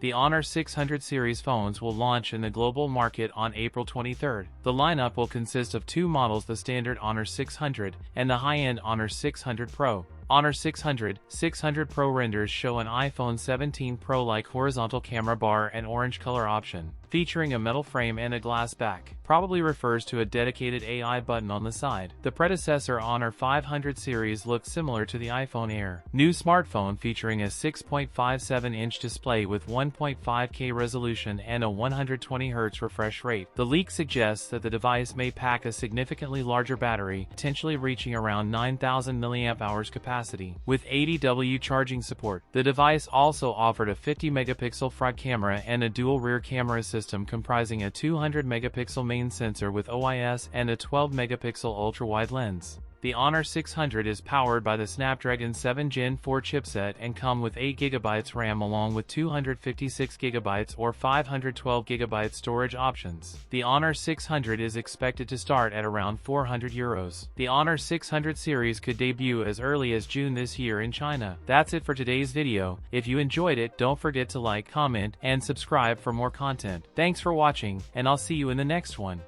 The Honor 600 series phones will launch in the global market on April 23. The lineup will consist of two models: the standard Honor 600 and the high-end Honor 600 Pro. Honor 600 Pro renders show an iPhone 17 Pro-like horizontal camera bar and orange color option, featuring a metal frame and a glass back. Probably refers to a dedicated AI button on the side. The predecessor Honor 500 series looks similar to the iPhone Air. New smartphone featuring a 6.57-inch display with 1.5K resolution and a 120Hz refresh rate. The leak suggests that the device may pack a significantly larger battery, potentially reaching around 9,000 mAh capacity. With 80W charging support. The device also offered a 50-megapixel front camera and a dual rear camera system comprising a 200-megapixel main sensor with OIS and a 12-megapixel ultra-wide lens. The Honor 600 is powered by the Snapdragon 7 Gen 4 chipset and come with 8GB RAM along with 256GB or 512GB storage options. The Honor 600 is expected to start at around €400. The Honor 600 series could debut as early as June this year in China. That's it for today's video. If you enjoyed it, don't forget to like, comment, and subscribe for more content. Thanks for watching, and I'll see you in the next one.